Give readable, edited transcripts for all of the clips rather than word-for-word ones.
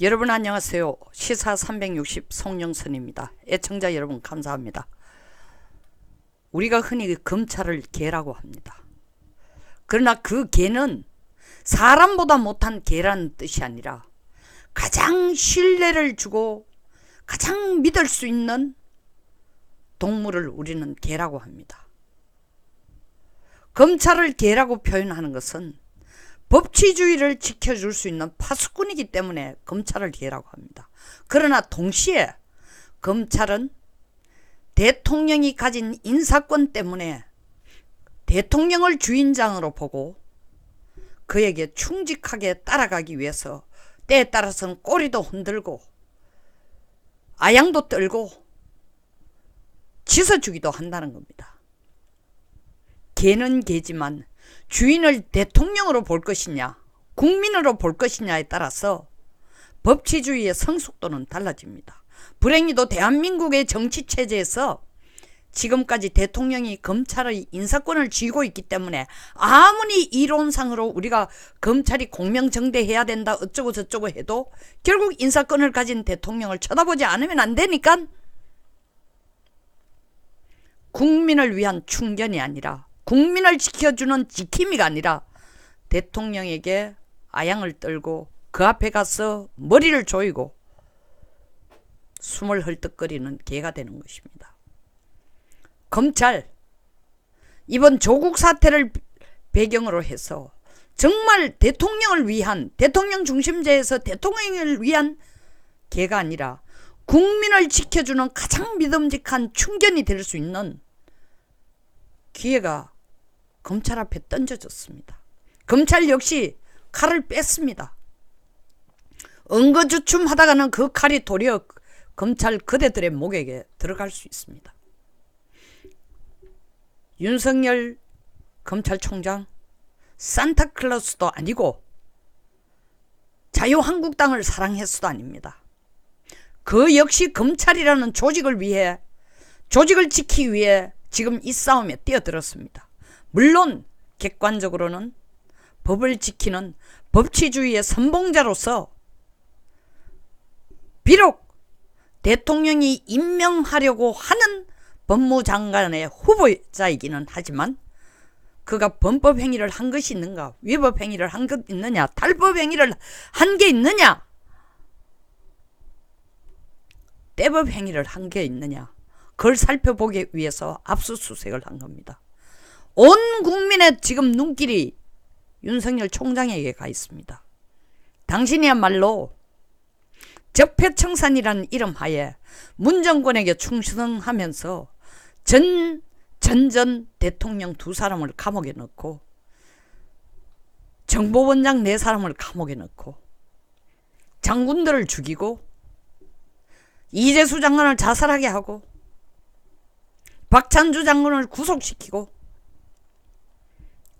여러분 안녕하세요. 시사 360 송영선입니다. 애청자 여러분 감사합니다. 우리가 흔히 검찰을 개라고 합니다. 그러나 그 개는 사람보다 못한 개라는 뜻이 아니라 가장 신뢰를 주고 가장 믿을 수 있는 동물을 우리는 개라고 합니다. 검찰을 개라고 표현하는 것은 법치주의를 지켜줄 수 있는 파수꾼이기 때문에 검찰을 개라고 합니다. 그러나 동시에 검찰은 대통령이 가진 인사권 때문에 대통령을 주인장으로 보고 그에게 충직하게 따라가기 위해서 때에 따라서는 꼬리도 흔들고 아양도 떨고 짖어주기도 한다는 겁니다. 개는 개지만 주인을 대통령으로 볼 것이냐 국민으로 볼 것이냐에 따라서 법치주의의 성숙도는 달라집니다. 불행히도 대한민국의 정치체제에서 지금까지 대통령이 검찰의 인사권을 쥐고 있기 때문에 아무리 이론상으로 우리가 검찰이 공명정대해야 된다 어쩌고 저쩌고 해도 결국 인사권을 가진 대통령을 쳐다보지 않으면 안 되니까 국민을 위한 충견이 아니라 국민을 지켜주는 지킴이가 아니라 대통령에게 아양을 떨고 그 앞에 가서 머리를 조이고 숨을 헐떡거리는 개가 되는 것입니다. 검찰 이번 조국 사태를 배경으로 해서 정말 대통령을 위한 대통령 중심제에서 대통령을 위한 개가 아니라 국민을 지켜주는 가장 믿음직한 충견이 될 수 있는 기회가 검찰 앞에 던져졌습니다. 검찰 역시 칼을 뺐습니다. 응거주춤 하다가는 그 칼이 도리어 검찰 그대들의 목에게 들어갈 수 있습니다. 윤석열 검찰총장 산타클로스도 아니고 자유한국당을 사랑했어도 아닙니다. 그 역시 검찰이라는 조직을 위해 조직을 지키기 위해 지금 이 싸움에 뛰어들었습니다. 물론 객관적으로는 법을 지키는 법치주의의 선봉자로서 비록 대통령이 임명하려고 하는 법무장관의 후보자이기는 하지만 그가 범법행위를 한 것이 있는가 위법행위를 한 것 있느냐 탈법행위를 한 게 있느냐 떼법행위를 한 게 있느냐 그걸 살펴보기 위해서 압수수색을 한 겁니다. 온 국민의 지금 눈길이 윤석열 총장에게 가 있습니다. 당신이야말로 적폐청산이라는 이름 하에 문 정권에게 충성하면서 전 대통령 2사람을 감옥에 넣고 정보원장 4사람을 감옥에 넣고 장군들을 죽이고 이재수 장관을 자살하게 하고 박찬주 장군을 구속시키고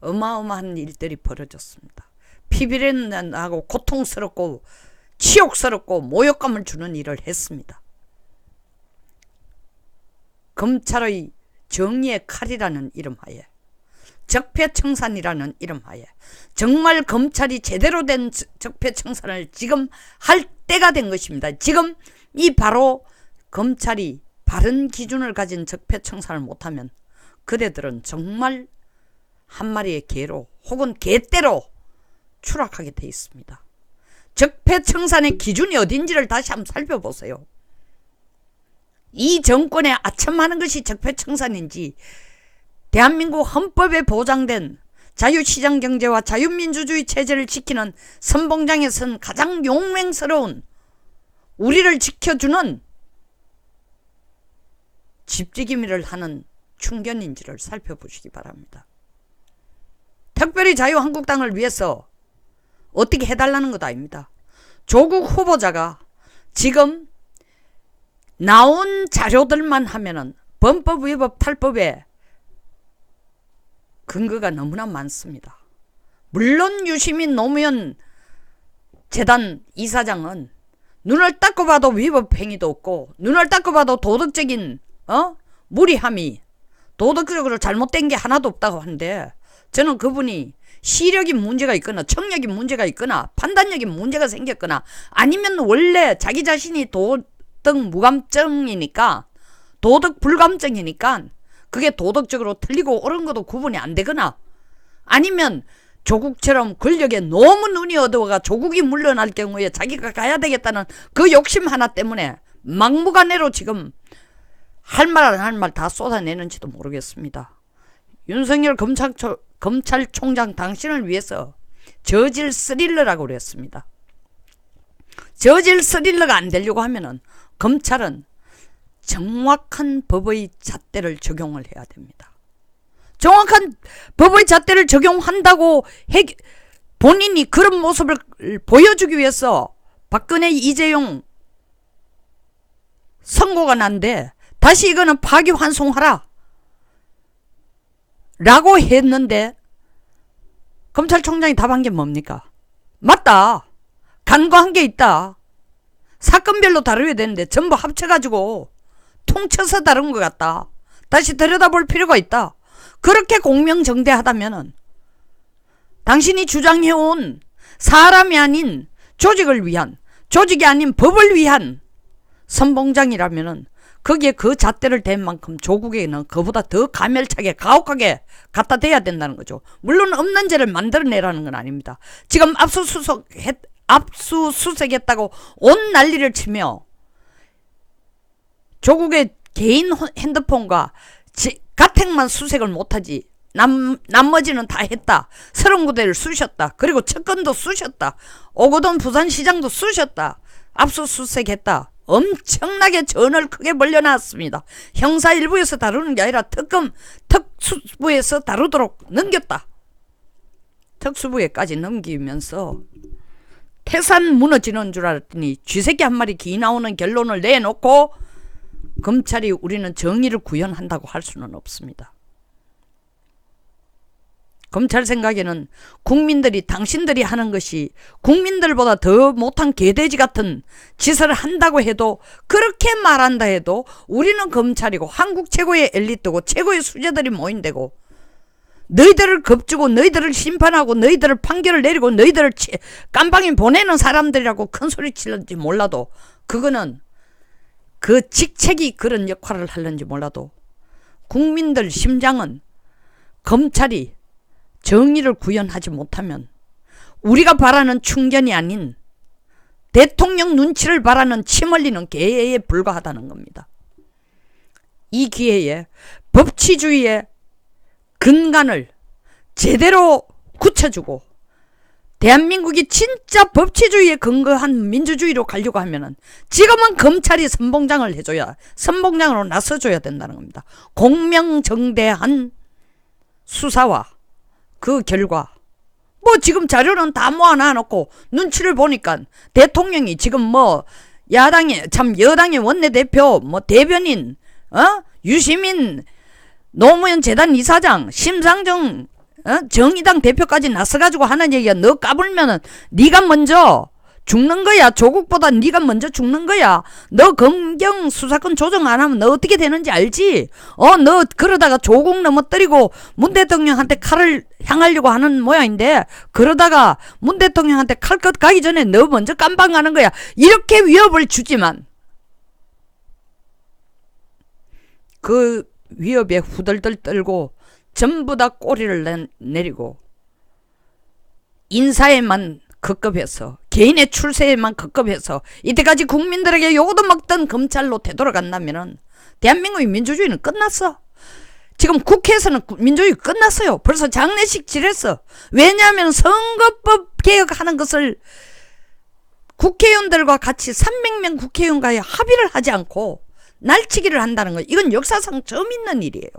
어마어마한 일들이 벌어졌습니다. 피비린내나고 고통스럽고 치욕스럽고 모욕감을 주는 일을 했습니다. 검찰의 정의의 칼이라는 이름하에 적폐청산이라는 이름하에 정말 검찰이 제대로 된 적폐청산을 지금 할 때가 된 것입니다. 지금 이 바로 검찰이 바른 기준을 가진 적폐청산을 못하면 그대들은 정말 한 마리의 개로 혹은 개떼로 추락하게 돼 있습니다. 적폐청산의 기준이 어딘지를 다시 한번 살펴보세요. 이 정권에 아첨하는 것이 적폐청산인지 대한민국 헌법에 보장된 자유시장경제와 자유민주주의 체제를 지키는 선봉장에 선 가장 용맹스러운 우리를 지켜주는 집지기미를 하는 충견인지를 살펴보시기 바랍니다. 특별히 자유한국당을 위해서 어떻게 해달라는 것도 아닙니다. 조국 후보자가 지금 나온 자료들만 하면은 범법 위법 탈법에 근거가 너무나 많습니다. 물론 유시민 노무현 재단 이사장은 눈을 닦고 봐도 위법 행위도 없고 눈을 닦고 봐도 도덕적인 무리함이 도덕적으로 잘못된 게 하나도 없다고 하는데 저는 그분이 시력이 문제가 있거나 청력이 문제가 있거나 판단력이 문제가 생겼거나 아니면 원래 자기 자신이 도덕 무감증이니까 도덕 불감증이니까 그게 도덕적으로 틀리고 옳은 것도 구분이 안 되거나 아니면 조국처럼 권력에 너무 눈이 어두워가 조국이 물러날 경우에 자기가 가야 되겠다는 그 욕심 하나 때문에 막무가내로 지금 할 말 안 할 말 다 쏟아내는지도 모르겠습니다. 윤석열 검찰총장 당신을 위해서 저질 스릴러라고 그랬습니다. 저질 스릴러가 안 되려고 하면은 검찰은 정확한 법의 잣대를 적용을 해야 됩니다. 정확한 법의 잣대를 적용한다고 본인이 그런 모습을 보여주기 위해서 박근혜 이재용 선고가 난데 다시 이거는 파기환송하라 라고 했는데 검찰총장이 답한 게 뭡니까? 맞다. 간과한 게 있다. 사건별로 다뤄야 되는데 전부 합쳐가지고 통쳐서 다룬 것 같다. 다시 들여다볼 필요가 있다. 그렇게 공명정대하다면은 당신이 주장해온 사람이 아닌 조직을 위한, 조직이 아닌 법을 위한 선봉장이라면은 거기에 그 잣대를 댄 만큼 조국에는 그보다 더 가멸차게 가혹하게 갖다 대야 된다는 거죠. 물론 없는 죄를 만들어내라는 건 아닙니다. 지금 압수수색했다고 온 난리를 치며 조국의 개인 핸드폰과 가택만 수색을 못하지 나머지는 다 했다. 39대를 쑤셨다. 그리고 채권도 쑤셨다. 오거돈 부산시장도 쑤셨다. 압수수색했다. 엄청나게 전을 크게 벌려놨습니다. 형사 일부에서 다루는 게 아니라 특수부에서 다루도록 넘겼다. 특수부에까지 넘기면서 태산 무너지는 줄 알았더니 쥐새끼 한 마리 기 나오는 결론을 내놓고 검찰이 우리는 정의를 구현한다고 할 수는 없습니다. 검찰 생각에는 국민들이 당신들이 하는 것이 국민들보다 더 못한 개돼지 같은 짓을 한다고 해도 그렇게 말한다 해도 우리는 검찰이고 한국 최고의 엘리트고 최고의 수재들이 모인 데고 너희들을 겁주고 너희들을 심판하고 너희들을 판결을 내리고 너희들을 깜방에 보내는 사람들이라고 큰 소리 치는지 몰라도 그거는 그 직책이 그런 역할을 하는지 몰라도 국민들 심장은 검찰이 정의를 구현하지 못하면 우리가 바라는 충견이 아닌 대통령 눈치를 바라는 침 흘리는 개에 불과하다는 겁니다. 이 기회에 법치주의의 근간을 제대로 굳혀주고 대한민국이 진짜 법치주의에 근거한 민주주의로 가려고 하면은 지금은 검찰이 선봉장으로 나서줘야 된다는 겁니다. 공명정대한 수사와 그 결과 뭐 지금 자료는 다 모아놔놓고 눈치를 보니까 대통령이 지금 뭐 여당의 원내대표 뭐 대변인 유시민 노무현 재단 이사장 심상정 정의당 대표까지 나서가지고 하는 얘기야. 너 까불면은 네가 먼저 죽는 거야. 조국보다 네가 먼저 죽는 거야. 너 검경 수사권 조정 안 하면 너 어떻게 되는지 알지? 너 그러다가 조국 넘어뜨리고 문 대통령한테 칼을 향하려고 하는 모양인데 그러다가 문 대통령한테 칼끝 가기 전에 너 먼저 깜방 가는 거야. 이렇게 위협을 주지만 그 위협에 후덜덜 떨고 전부 다 꼬리를 내리고 인사에만 급급해서 개인의 출세에만 급급해서 이때까지 국민들에게 요거도 먹던 검찰로 되돌아간다면은 대한민국의 민주주의는 끝났어. 지금 국회에서는 민주주의 끝났어요. 벌써 장례식 지냈어. 왜냐하면 선거법 개혁하는 것을 국회의원들과 같이 300명 국회의원과의 합의를 하지 않고 날치기를 한다는 거, 이건 역사상 처음 있는 일이에요.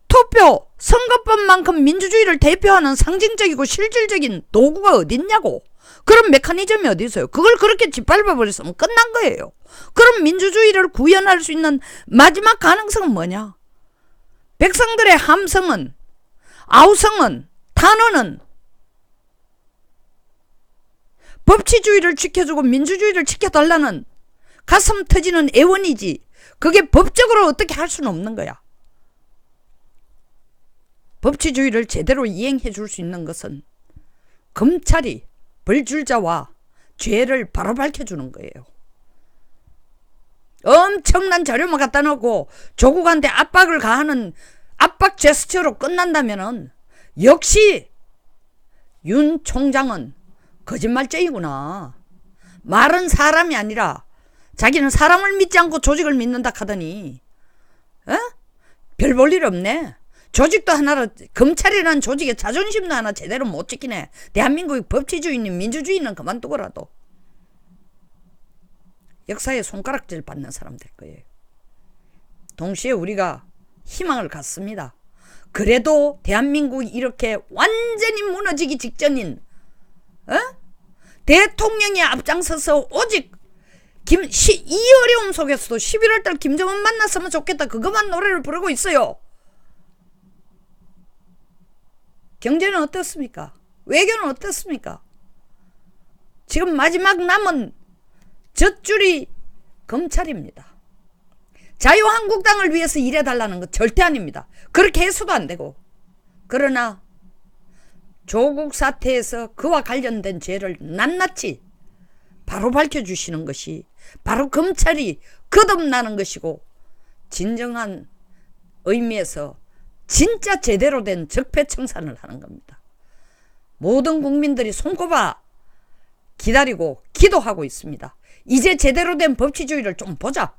투표, 선거법만큼 민주주의를 대표하는 상징적이고 실질적인 도구가 어딨냐고. 그런 메커니즘이 어디 있어요. 그걸 그렇게 짓밟아버렸으면 끝난 거예요. 그럼 민주주의를 구현할 수 있는 마지막 가능성은 뭐냐? 백성들의 함성은, 아우성은, 탄원은 법치주의를 지켜주고 민주주의를 지켜달라는 가슴 터지는 애원이지. 그게 법적으로 어떻게 할 수는 없는 거야. 법치주의를 제대로 이행해 줄 수 있는 것은 검찰이 벌 줄 자와 죄를 바로 밝혀주는 거예요. 엄청난 자료만 갖다 놓고 조국한테 압박을 가하는 압박 제스처로 끝난다면은 역시 윤 총장은 거짓말쟁이구나. 말은 사람이 아니라 자기는 사람을 믿지 않고 조직을 믿는다 하더니 별 볼 일 없네. 조직도 하나로 검찰이라는 조직의 자존심도 하나 제대로 못 지키네. 대한민국의 법치주의는 민주주의는 그만두고라도 역사에 손가락질 받는 사람 될 거예요. 동시에 우리가 희망을 갖습니다. 그래도 대한민국이 이렇게 완전히 무너지기 직전인 대통령이 앞장서서 오직 이 어려움 속에서도 11월달 김정은 만났으면 좋겠다 그것만 노래를 부르고 있어요. 경제는 어떻습니까? 외교는 어떻습니까? 지금 마지막 남은 젖줄이 검찰입니다. 자유한국당을 위해서 일해달라는 것 절대 아닙니다. 그렇게 해서도 안 되고. 그러나 조국 사태에서 그와 관련된 죄를 낱낱이 바로 밝혀주시는 것이 바로 검찰이 거듭나는 것이고 진정한 의미에서 진짜 제대로 된 적폐청산을 하는 겁니다. 모든 국민들이 손꼽아 기다리고 기도하고 있습니다. 이제 제대로 된 법치주의를 좀 보자.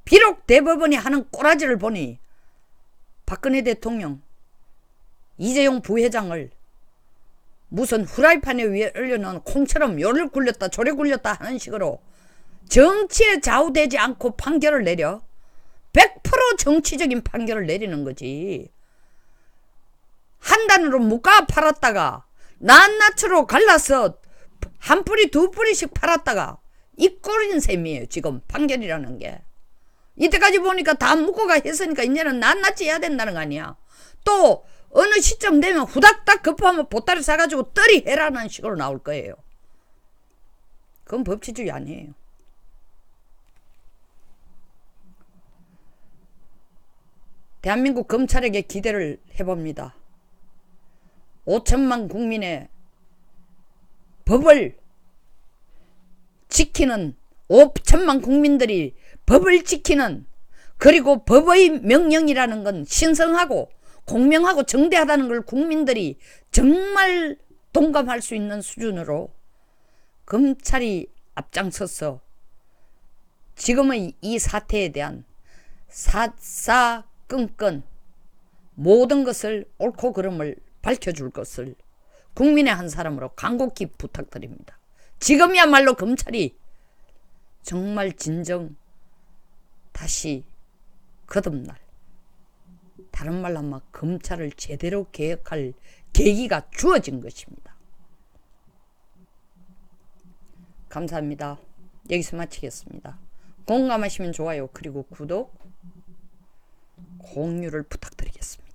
비록 대법원이 하는 꼬라지를 보니 박근혜 대통령, 이재용 부회장을 무슨 후라이팬에 위에 올려놓은 콩처럼 요를 굴렸다 저를 굴렸다 하는 식으로 정치에 좌우되지 않고 판결을 내려 100% 정치적인 판결을 내리는 거지. 한 단으로 묶어 팔았다가 낱낱으로 갈라서 한 뿌리 두 뿌리씩 팔았다가 이 꼴인 셈이에요. 지금 판결이라는 게. 이때까지 보니까 다 묶어가 했으니까 이제는 낱낱이 해야 된다는 거 아니야. 또 어느 시점 되면 후닥닥 급하면 보따리 사가지고 떨이 해라는 식으로 나올 거예요. 그건 법치주의 아니에요. 대한민국 검찰에게 기대를 해봅니다. 5천만 국민의 법을 지키는 5천만 국민들이 법을 지키는 그리고 법의 명령이라는 건 신성하고 공명하고 정대하다는 걸 국민들이 정말 동감할 수 있는 수준으로 검찰이 앞장서서 지금의 이 사태에 대한 사사건건 모든 것을 옳고 그름을 밝혀줄 것을 국민의 한 사람으로 간곡히 부탁드립니다. 지금이야말로 검찰이 정말 진정 다시 거듭날, 다른 말로 하면 검찰을 제대로 개혁할 계기가 주어진 것입니다. 감사합니다. 여기서 마치겠습니다. 공감하시면 좋아요 그리고 구독, 공유를 부탁드리겠습니다.